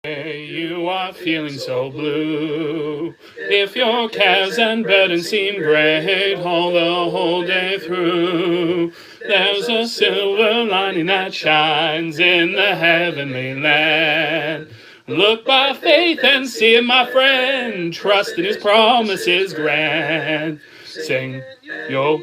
You are feeling so blue. If your cares and burdens seem great all the whole day through, there's a silver lining that shines in the heavenly land. Look by faith and see it, my friend. Trust in his promises grand. Sing, yo,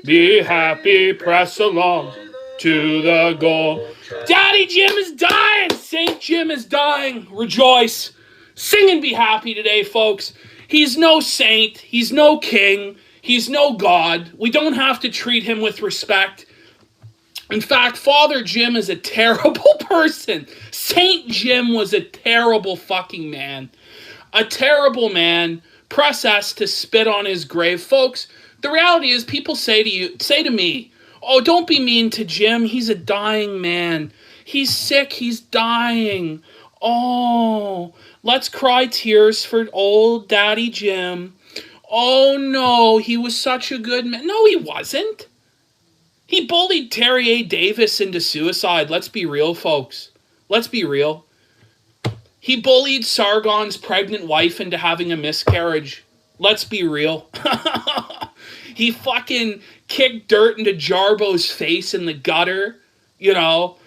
be happy, press along to the goal. Daddy Jim is dying. Saint Jim is dying. Rejoice. Sing and be happy today, folks. He's no saint. He's no king. He's no God. We don't have to treat him with respect. In fact, Father Jim is a terrible person. Saint Jim was a terrible fucking man. A terrible man. Press S to spit on his grave. Folks, the reality is people say to me, oh, don't be mean to Jim. He's a dying man. He's sick. He's dying. Oh, let's cry tears for old Daddy Jim. Oh, no, he was such a good man. No, he wasn't. He bullied Terry A. Davis into suicide. Let's be real, folks. Let's be real. He bullied Sargon's pregnant wife into having a miscarriage. Let's be real. He fucking kicked dirt into Jarbo's face in the gutter, you know,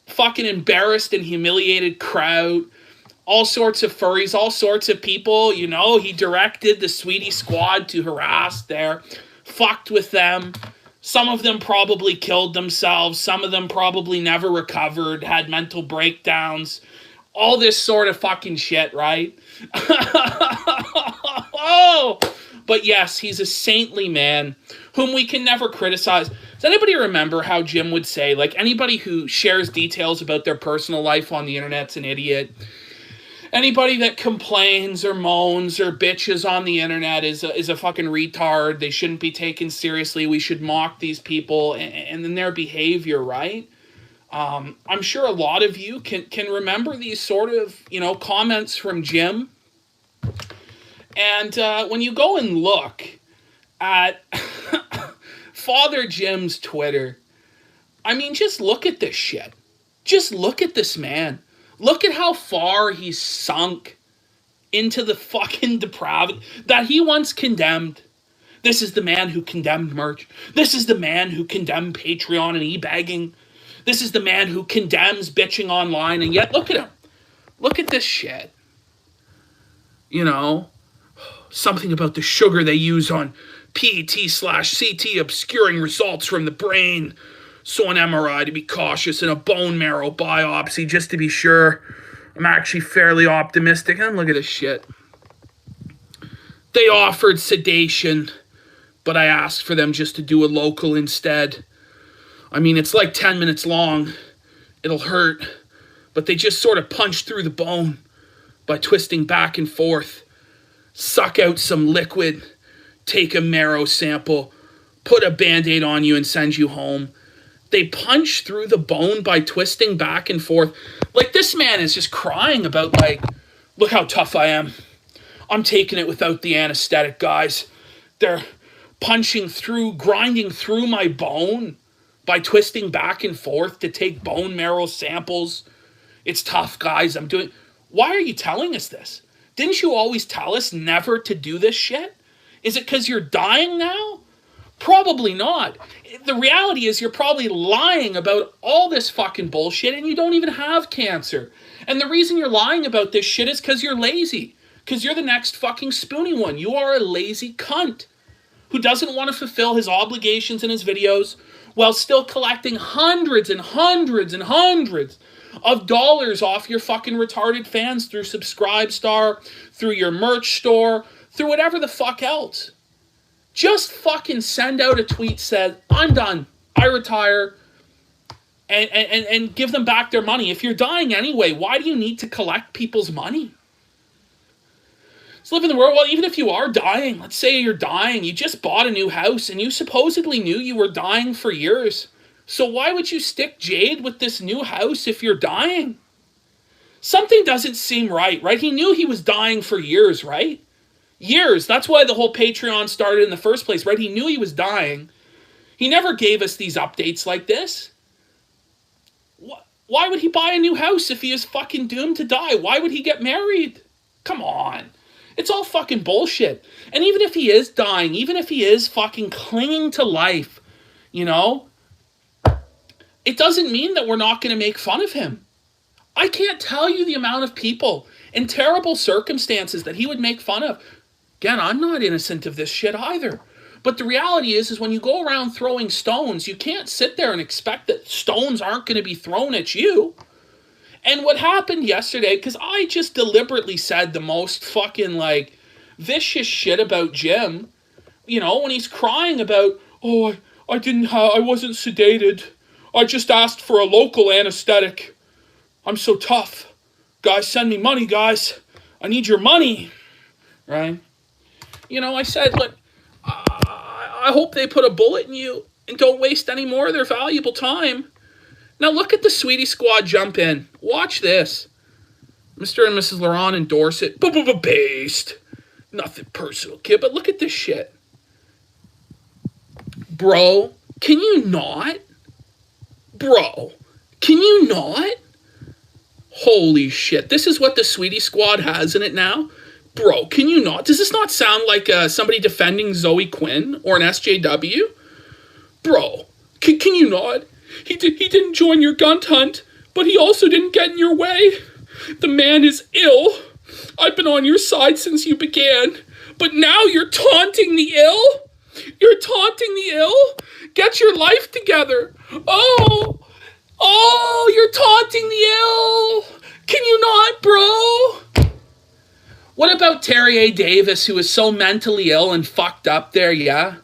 fucking embarrassed and humiliated crowd, all sorts of furries, all sorts of people, you know, he directed the Sweetie Squad to harass there, fucked with them. Some of them probably killed themselves. Some of them probably never recovered, had mental breakdowns, all this sort of fucking shit, right? Oh, but yes, he's a saintly man whom we can never criticize. Does anybody remember how Jim would say, like, anybody who shares details about their personal life on the internet's an idiot? Anybody that complains or moans or bitches on the internet is a fucking retard. They shouldn't be taken seriously. We should mock these people and then their behavior, right? I'm sure a lot of you can remember these sort of, you know, comments from Jim. And when you go and look at Father Jim's Twitter, I mean, just look at this shit. Just look at this man. Look at how far he's sunk into the fucking depravity that he once condemned. This is the man who condemned merch. This is the man who condemned Patreon and e-bagging. This is the man who condemns bitching online. And yet, look at him. Look at this shit. You know, something about the sugar they use on PET/CT obscuring results from the brain. So an MRI to be cautious and a bone marrow biopsy just to be sure. I'm actually fairly optimistic. And look at this shit. They offered sedation, but I asked for them just to do a local instead. I mean, it's like 10 minutes long. It'll hurt. But they just sort of punch through the bone by twisting back and forth. Suck out some liquid. Take a marrow sample. Put a Band-Aid on you and send you home. They punch through the bone by twisting back and forth. Like, this man is just crying about, like, look how tough I am. I'm taking it without the anesthetic, guys. They're punching through, grinding through my bone by twisting back and forth to take bone marrow samples. It's tough, guys. I'm doing... Why are you telling us this? Didn't you always tell us never to do this shit? Is it because you're dying now? Probably not. The reality is you're probably lying about all this fucking bullshit and you don't even have cancer. And the reason you're lying about this shit is because you're lazy. Because you're the next fucking spoony one. You are a lazy cunt who doesn't want to fulfill his obligations in his videos while still collecting hundreds and hundreds and hundreds of dollars off your fucking retarded fans through Subscribestar, through your merch store, through whatever the fuck else. Just fucking send out a tweet said, I'm done, I retire, and give them back their money. If you're dying anyway, why do you need to collect people's money? Let's live in the world. Well, even if you are dying, let's say you're dying, you just bought a new house, and you supposedly knew you were dying for years. So why would you stick Jade with this new house if you're dying? Something doesn't seem right? He knew he was dying for years, right? Years. That's why the whole Patreon started in the first place, right? He knew he was dying. He never gave us these updates like this. What? Why would he buy a new house if he is fucking doomed to die? Why would he get married? Come on. It's all fucking bullshit. And even if he is dying, even if he is fucking clinging to life, you know, it doesn't mean that we're not going to make fun of him. I can't tell you the amount of people in terrible circumstances that he would make fun of. Again, I'm not innocent of this shit either. But the reality is when you go around throwing stones, you can't sit there and expect that stones aren't going to be thrown at you. And what happened yesterday, because I just deliberately said the most fucking, like, vicious shit about Jim, you know, when he's crying about, oh, I wasn't sedated. I just asked for a local anesthetic. I'm so tough. Guys, send me money, guys. I need your money. Right? You know, I said, look, I hope they put a bullet in you and don't waste any more of their valuable time. Now look at the Sweetie Squad jump in. Watch this. Mr. and Mrs. Laurent endorse it. Based. Nothing personal, kid, but look at this shit. Bro, can you not? Bro, can you not? Holy shit. This is what the Sweetie Squad has in it now? Bro, can you not? Does this not sound like somebody defending Zoe Quinn or an SJW? Bro, can you not? He didn't join your gun hunt, but he also didn't get in your way. The man is ill. I've been on your side since you began, but now you're taunting the ill? You're taunting the ill? Get your life together. Oh, you're taunting the ill. Can you not, bro? What about Terry A. Davis, who is so mentally ill and fucked up there, yeah?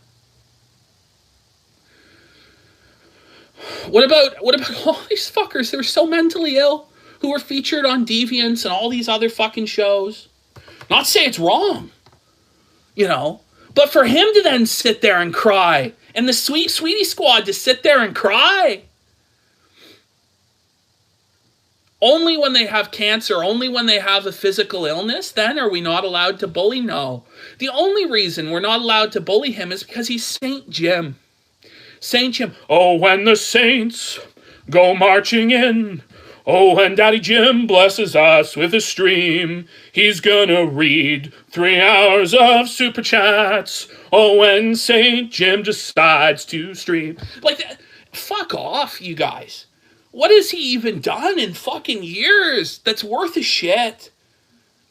What about all these fuckers that are so mentally ill, who were featured on Deviants and all these other fucking shows? Not say it's wrong, you know, but for him to then sit there and cry, and the Sweetie Squad to sit there and cry. Only when they have cancer, only when they have a physical illness, then are we not allowed to bully? No. The only reason we're not allowed to bully him is because he's Saint Jim. Saint Jim. Oh, when the saints go marching in. Oh, when Daddy Jim blesses us with a stream. He's gonna read 3 hours of super chats. Oh, when Saint Jim decides to stream. Like, fuck off, you guys. What has he even done in fucking years that's worth a shit?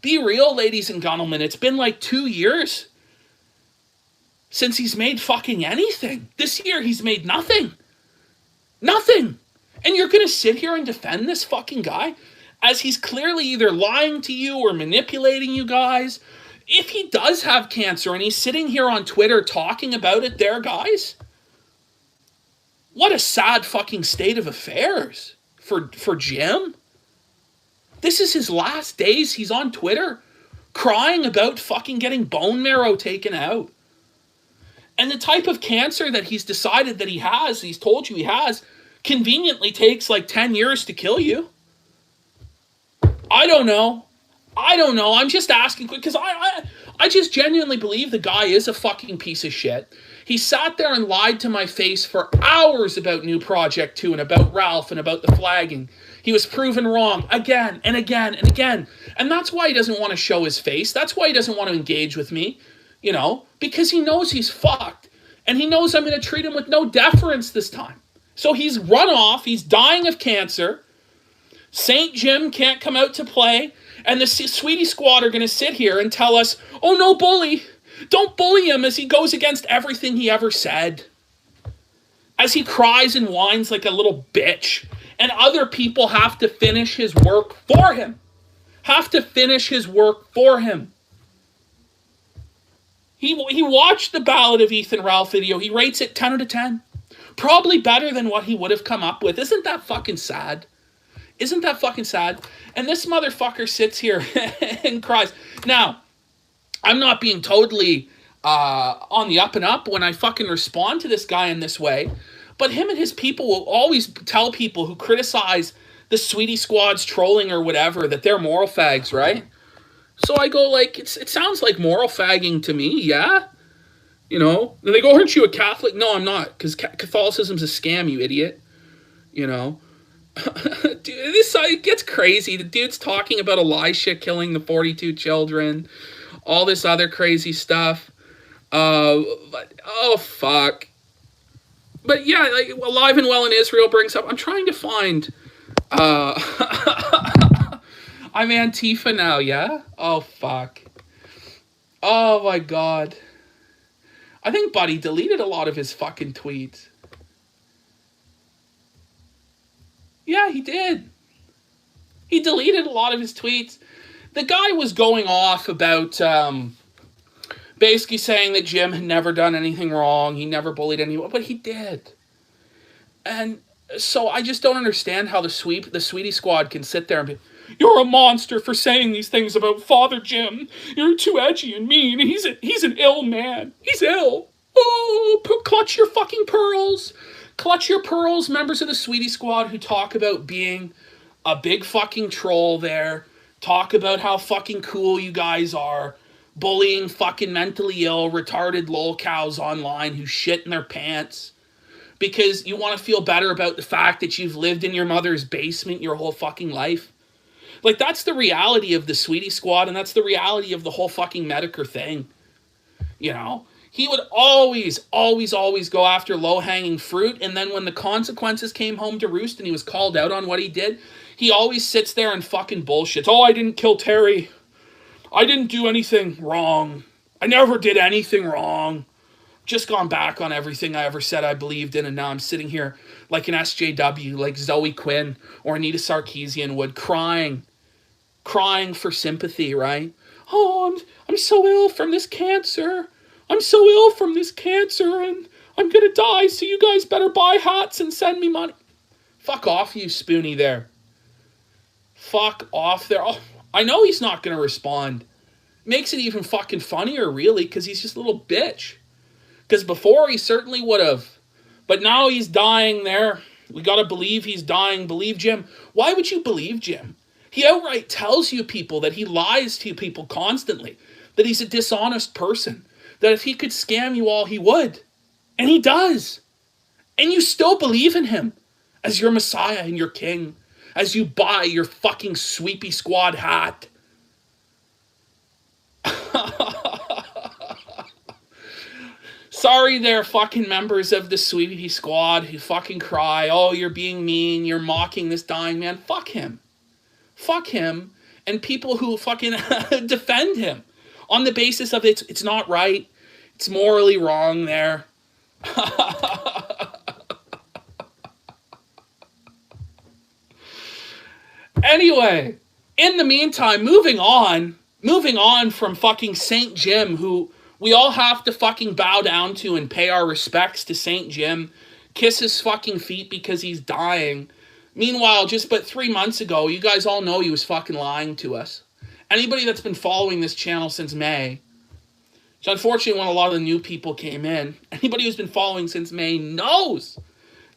Be real, ladies and gentlemen. It's been like 2 years since he's made fucking anything. This year, he's made nothing. Nothing. And you're going to sit here and defend this fucking guy as he's clearly either lying to you or manipulating you guys. If he does have cancer and he's sitting here on Twitter talking about it there, guys, what a sad fucking state of affairs for Jim. This is his last days. He's on Twitter crying about fucking getting bone marrow taken out. And the type of cancer that he's decided that he has, he's told you he has, conveniently takes like 10 years to kill you. I don't know. I'm just asking because I just genuinely believe the guy is a fucking piece of shit. He sat there and lied to my face for hours about New Project 2 and about Ralph and about the flagging. He was proven wrong again and again and again. And that's why he doesn't want to show his face. That's why he doesn't want to engage with me, you know, because he knows he's fucked. And he knows I'm going to treat him with no deference this time. So he's run off. He's dying of cancer. St. Jim can't come out to play. And the Sweetie Squad are going to sit here and tell us, oh, no bully. Don't bully him as he goes against everything he ever said. As he cries and whines like a little bitch. And other people have to finish his work for him. Have to finish his work for him. He watched the Ballad of Ethan Ralph video. He rates it 10 out of 10. Probably better than what he would have come up with. Isn't that fucking sad? Isn't that fucking sad? And this motherfucker sits here and cries. Now, I'm not being totally on the up and up when I fucking respond to this guy in this way. But him and his people will always tell people who criticize the Sweetie Squad's trolling or whatever that they're moral fags, right? So I go like, it sounds like moral fagging to me, yeah? You know? And they go, aren't you a Catholic? No, I'm not, because Catholicism's a scam, you idiot. You know? Dude, this site gets crazy. The dude's talking about Elisha killing the 42 children, all this other crazy stuff. Oh fuck. But yeah, like Alive and Well in Israel brings up. I'm trying to find. Uh, I'm Antifa now. Yeah. Oh fuck. Oh my god. I think Buddy deleted a lot of his fucking tweets. Yeah, he did. He deleted a lot of his tweets. The guy was going off about basically saying that Jim had never done anything wrong. He never bullied anyone, but he did. And so I just don't understand how the Sweetie Squad can sit there and be, you're a monster for saying these things about Father Jim. You're too edgy and mean. He's an ill man. He's ill. Oh, clutch your fucking pearls. Clutch your pearls, members of the Sweetie Squad who talk about being a big fucking troll there. Talk about how fucking cool you guys are. Bullying fucking mentally ill, retarded lol cows online who shit in their pants. Because you want to feel better about the fact that you've lived in your mother's basement your whole fucking life. Like, that's the reality of the Sweetie Squad, and that's the reality of the whole fucking Metokur thing. You know? He would always go after low-hanging fruit, and then when the consequences came home to roost and he was called out on what he did, he always sits there and fucking bullshits. Oh, I didn't kill Terry. I didn't do anything wrong. I never did anything wrong. Just gone back on everything I ever said I believed in, and now I'm sitting here like an SJW, like Zoe Quinn or Anita Sarkeesian would, crying for sympathy, right? Oh, I'm so ill from this cancer. I'm so ill from this cancer, and I'm gonna die, so you guys better buy hats and send me money. Fuck off, you spoony there. Fuck off there. Oh, I know he's not gonna respond. Makes it even fucking funnier, really, because he's just a little bitch. Because before he certainly would have. But now he's dying there. We gotta believe he's dying. Believe Jim. Why would you believe Jim? He outright tells you people that he lies to people constantly. That he's a dishonest person. That if he could scam you all, he would. And he does. And you still believe in him as your Messiah and your King. As you buy your fucking Sweepy Squad hat. Sorry there, fucking members of the Sweetie Squad who fucking cry, oh, you're being mean, you're mocking this dying man. Fuck him. Fuck him. And people who fucking defend him on the basis of it's not right. It's morally wrong there. Anyway, in the meantime, moving on from fucking Saint Jim, who we all have to fucking bow down to and pay our respects to Saint Jim, kiss his fucking feet because he's dying. Meanwhile, just but 3 months ago, you guys all know he was fucking lying to us. Anybody that's been following this channel since May, so unfortunately when a lot of the new people came in, anybody who's been following since May knows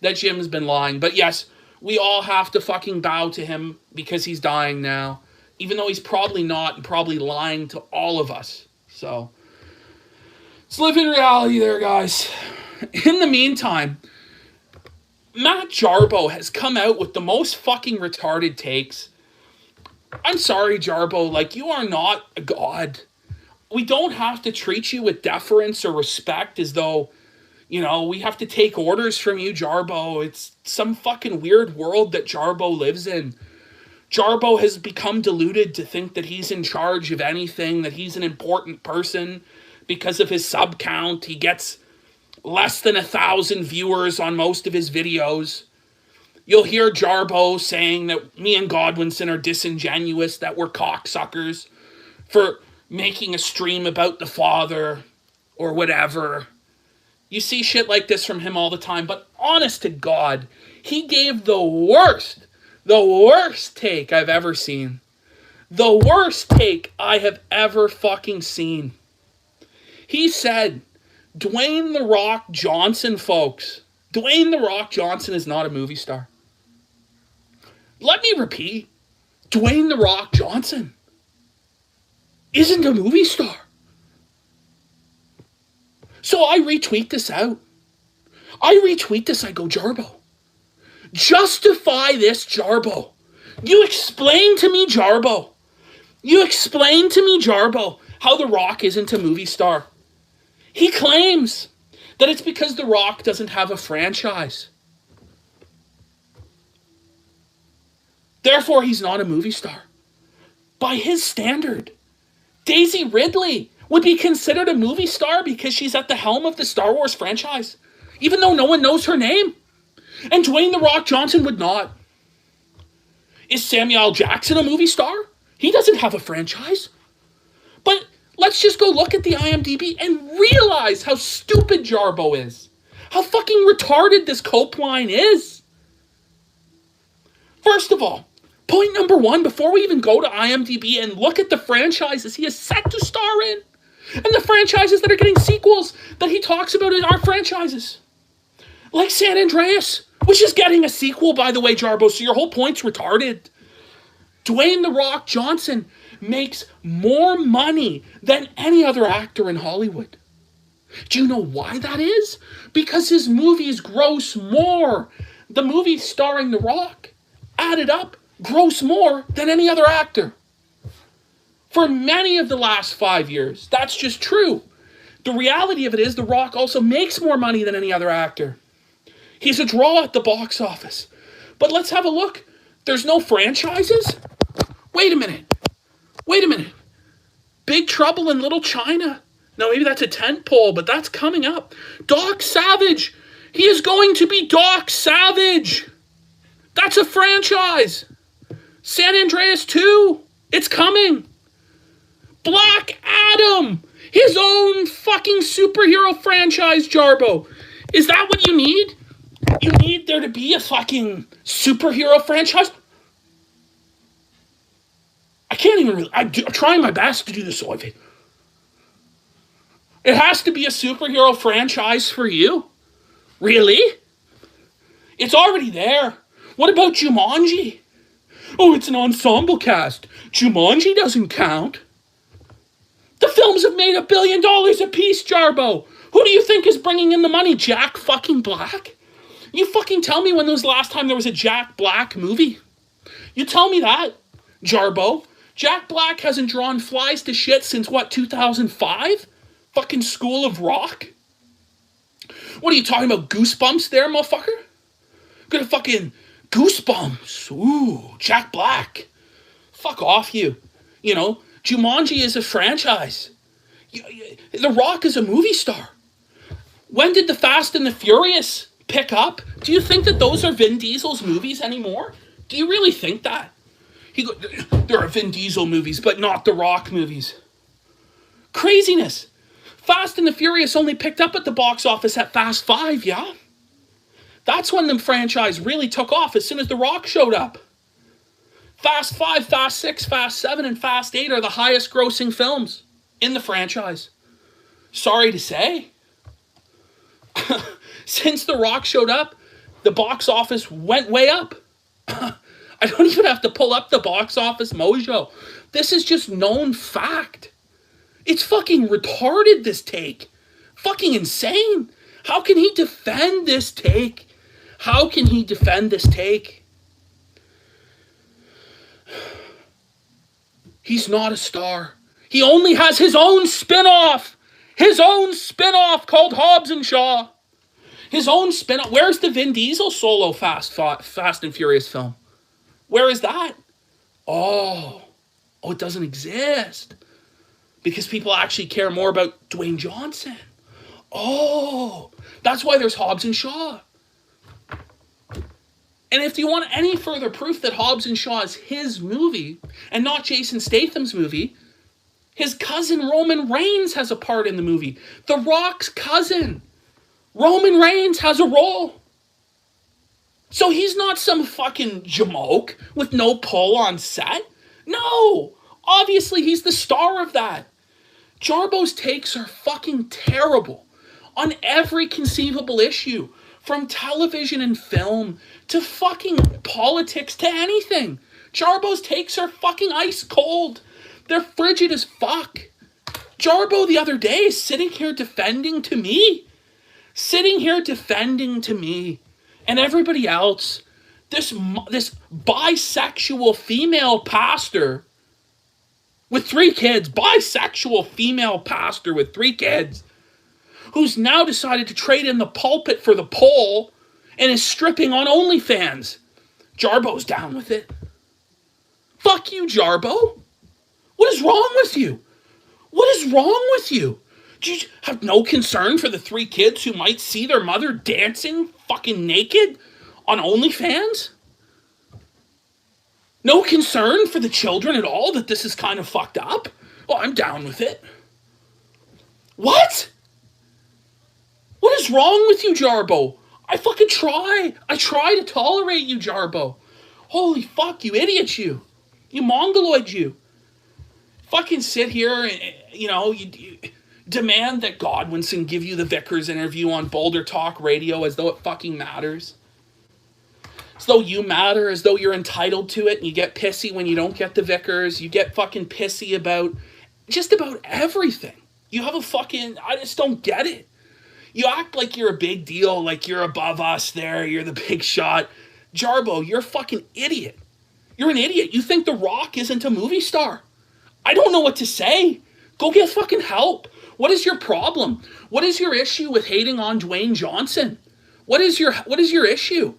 that Jim's been lying. But yes, we all have to fucking bow to him because he's dying now. Even though he's probably not, and probably lying to all of us. So, let's live in reality there, guys. In the meantime, Matt Jarbo has come out with the most fucking retarded takes. I'm sorry, Jarbo, like, you are not a god. We don't have to treat you with deference or respect as though, you know, we have to take orders from you, Jarbo. It's some fucking weird world that Jarbo lives in. Jarbo has become deluded to think that he's in charge of anything, that he's an important person because of his sub count. He gets less than 1,000 viewers on most of his videos. You'll hear Jarbo saying that me and Godwinson are disingenuous, that we're cocksuckers for making a stream about the father or whatever. You see shit like this from him all the time, but honest to God, he gave the worst take I've ever seen. The worst take I have ever fucking seen. He said, Dwayne "The Rock" Johnson, folks. Dwayne "The Rock" Johnson is not a movie star. Let me repeat. Dwayne "The Rock" Johnson isn't a movie star. So I retweet this out. I go, Jarbo, Justify this, Jarbo. You explain to me, Jarbo. You explain to me, Jarbo, how The Rock isn't a movie star. He claims that it's because The Rock doesn't have a franchise. Therefore, he's not a movie star. By his standard, Daisy Ridley would be considered a movie star because she's at the helm of the Star Wars franchise, even though no one knows her name. And Dwayne The Rock Johnson would not. Is Samuel L. Jackson a movie star? He doesn't have a franchise. But let's just go look at the IMDb and realize how stupid Jarbo is. How fucking retarded this cope line is. First of all, point number one, before we even go to IMDb and look at the franchises he is set to star in, and the franchises that are getting sequels that he talks about in our franchises. Like San Andreas, which is getting a sequel, by the way, Jarbo, so your whole point's retarded. Dwayne The Rock Johnson makes more money than any other actor in Hollywood. Do you know why that is? Because his movies gross more. The movies starring The Rock, added up, gross more than any other actor. For many of the last 5 years, that's just true. The reality of it is The Rock also makes more money than any other actor. He's a draw at the box office. But let's have a look. There's no franchises? Wait a minute. Big Trouble in Little China. Now maybe that's a tentpole, but that's coming up. Doc Savage. He is going to be Doc Savage. That's a franchise. San Andreas 2. It's coming. Black Adam. His own fucking superhero franchise, Jarbo. Is that what you need? You need there to be a fucking superhero franchise? I can't even really... I'm trying my best to do this. It has to be a superhero franchise for you? Really? It's already there. What about Jumanji? Oh, it's an ensemble cast. Jumanji doesn't count. The films have made $1 billion a piece, Jarbo. Who do you think is bringing in the money? Jack fucking Black? You fucking tell me when was the last time there was a Jack Black movie. You tell me that, Jarbo. Jack Black hasn't drawn flies to shit since, 2005? Fucking School of Rock? What are you talking about, Goosebumps there, motherfucker? Gonna fucking Goosebumps. Ooh, Jack Black. Fuck off, you. You know, Jumanji is a franchise. The Rock is a movie star. When did the Fast and the Furious pick up? Do you think that those are Vin Diesel's movies anymore? Do you really think that? There are Vin Diesel movies, but not The Rock movies. Craziness. Fast and the Furious only picked up at the box office at Fast 5, yeah? That's when the franchise really took off, as soon as The Rock showed up. Fast 5, Fast 6, Fast 7, and Fast 8 are the highest grossing films in the franchise. Sorry to say. Since The Rock showed up, the box office went way up. I don't even have to pull up the box office mojo. This is just known fact. It's fucking retarded, this take. Fucking insane. How can he defend this take? How can he defend this take? He's not a star. He only has his own spin-off. His own spin-off called Hobbs and Shaw. His own spin-off. Where's the Vin Diesel solo Fast and Furious film? Where is that? Oh, it doesn't exist. Because people actually care more about Dwayne Johnson. Oh, that's why there's Hobbs and Shaw. And if you want any further proof that Hobbs and Shaw is his movie and not Jason Statham's movie, his cousin Roman Reigns has a part in the movie. The Rock's cousin, Roman Reigns, has a role. So he's not some fucking jamoke with no pull on set. No, obviously he's the star of that. Jarbo's takes are fucking terrible on every conceivable issue, from television and film to fucking politics to anything. Jarbo's takes are fucking ice cold. They're frigid as fuck. Jarbo the other day is sitting here defending to me. And everybody else This bisexual female pastor with 3 kids, bisexual female pastor with 3 kids, who's now decided to trade in the pulpit for the pole and is stripping on OnlyFans. Jarbo's down with it. Fuck you, Jarbo. What is wrong with you? What is wrong with you? Do you have no concern for the 3 kids who might see their mother dancing fucking naked on OnlyFans? No concern for the children at all that this is kind of fucked up? Well, I'm down with it. What? What is wrong with you, Jarbo? I fucking try. I try to tolerate you, Jarbo. Holy fuck, you idiot, you. You mongoloid, you. Fucking sit here and, you demand that Godwinson give you the Vickers interview on Boulder Talk Radio as though it fucking matters. As though you matter, as though you're entitled to it, and you get pissy when you don't get the Vickers. You get fucking pissy about just about everything. You have a fucking, I just don't get it. You act like you're a big deal, like you're above us there, you're the big shot. Jarbo, you're a fucking idiot. You're an idiot. You think The Rock isn't a movie star. I don't know what to say. Go get fucking help. What is your problem? What is your issue with hating on Dwayne Johnson? What is your issue?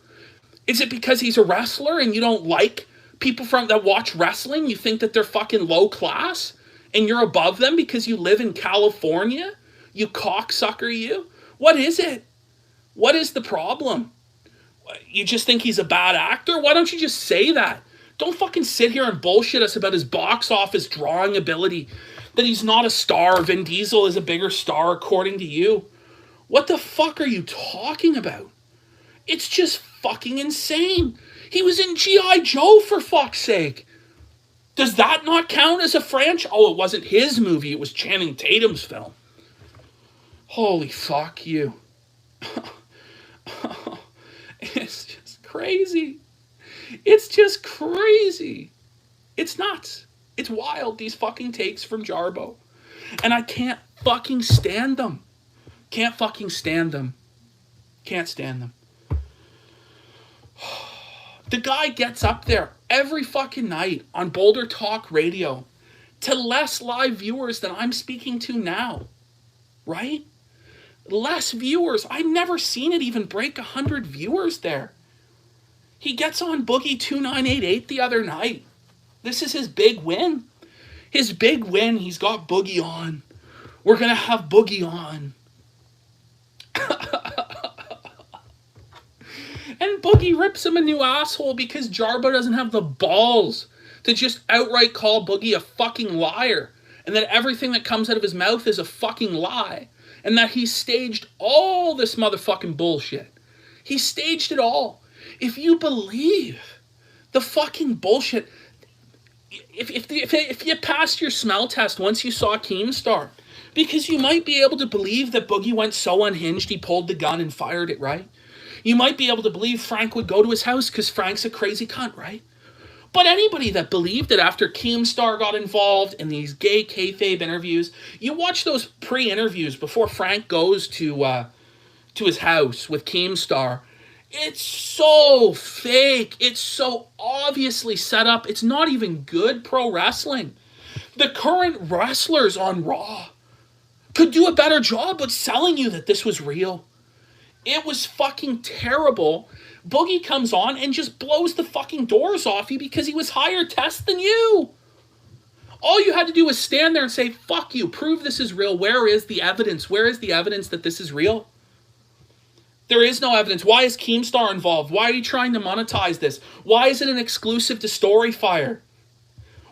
Is it because he's a wrestler and you don't like people that watch wrestling? You think that they're fucking low class and you're above them because you live in California? You cocksucker, you. What is it? What is the problem? You just think he's a bad actor? Why don't you just say that? Don't fucking sit here and bullshit us about his box office drawing ability, that he's not a star. Vin Diesel is a bigger star according to you. What the fuck are you talking about? It's just fucking insane. He was in G.I. Joe, for fuck's sake. Does that not count as a franchise? Oh, it wasn't his movie. It was Channing Tatum's film. Holy fuck you. It's just crazy. It's just crazy. It's nuts. It's wild, these fucking takes from Jarbo. And I can't fucking stand them. Can't fucking stand them. Can't stand them. The guy gets up there every fucking night on Boulder Talk Radio to less live viewers than I'm speaking to now. Right? Less viewers. I've never seen it even break 100 viewers there. He gets on Boogie 2988 the other night. This is his big win. His big win, he's got Boogie on. We're going to have Boogie on. And Boogie rips him a new asshole because Jarbo doesn't have the balls to just outright call Boogie a fucking liar. And that everything that comes out of his mouth is a fucking lie. And that he staged all this motherfucking bullshit. He staged it all. If you believe the fucking bullshit, if you passed your smell test once you saw Keemstar, because you might be able to believe that Boogie went so unhinged he pulled the gun and fired it, right? You might be able to believe Frank would go to his house because Frank's a crazy cunt, right? But anybody that believed that after Keemstar got involved in these gay kayfabe interviews, you watch those pre-interviews before Frank goes to his house with Keemstar. It's so fake. It's so obviously set up. It's not even good pro wrestling. The current wrestlers on Raw could do a better job of selling you that this was real. It was fucking terrible. Boogie comes on and just blows the fucking doors off you because he was higher test than you. All you had to do was stand there and say, fuck you, prove this is real. Where is the evidence? Where is the evidence that this is real? There is no evidence. Why is Keemstar involved? Why are you trying to monetize this? Why is it an exclusive to Storyfire?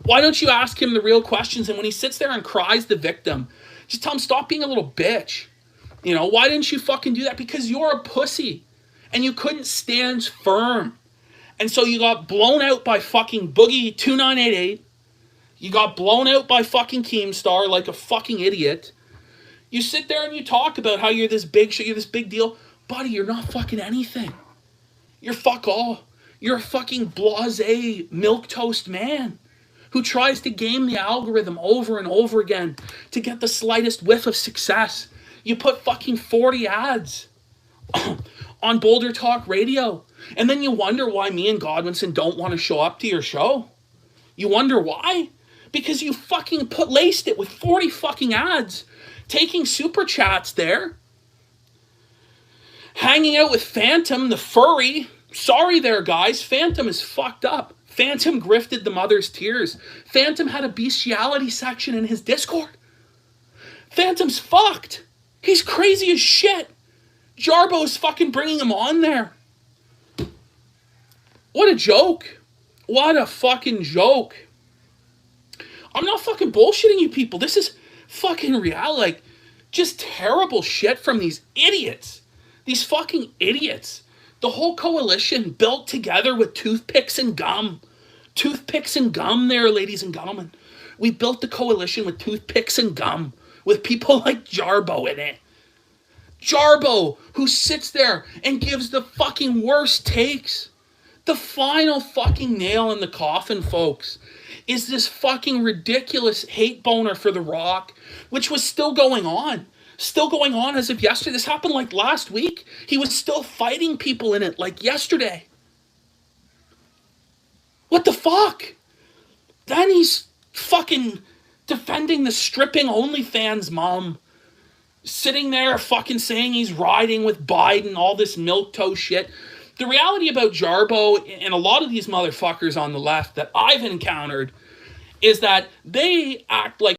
Why don't you ask him the real questions? And when he sits there and cries the victim, just tell him, stop being a little bitch. Why didn't you fucking do that? Because you're a pussy. And you couldn't stand firm. And so you got blown out by fucking Boogie 2988. You got blown out by fucking Keemstar like a fucking idiot. You sit there and you talk about how you're this big shit, you're this big deal. Buddy, you're not fucking anything. You're fuck all. You're a fucking blasé milquetoast man who tries to game the algorithm over and over again to get the slightest whiff of success. You put fucking 40 ads on Boulder Talk Radio. And then you wonder why me and Godwinson don't want to show up to your show. You wonder why? Because you fucking laced it with 40 fucking ads, taking super chats there, hanging out with Phantom, the furry. Sorry there, guys. Phantom is fucked up. Phantom grifted the mother's tears. Phantom had a bestiality section in his Discord. Phantom's fucked. He's crazy as shit. Jarbo's fucking bringing him on there. What a joke. What a fucking joke. I'm not fucking bullshitting you people. This is fucking real. Like, just terrible shit from these idiots. These fucking idiots. The whole coalition built together with toothpicks and gum. Toothpicks and gum there, ladies and gentlemen. We built the coalition with toothpicks and gum. With people like Jarbo in it. Jarbo, who sits there and gives the fucking worst takes. The final fucking nail in the coffin, folks, is this fucking ridiculous hate boner for The Rock, which was still going on. Still going on as of yesterday. This happened like last week. He was still fighting people in it like yesterday. What the fuck? Then he's fucking defending the stripping OnlyFans mom. Sitting there fucking saying he's riding with Biden, all this milquetoast shit. The reality about Jarbo and a lot of these motherfuckers on the left that I've encountered is that they act like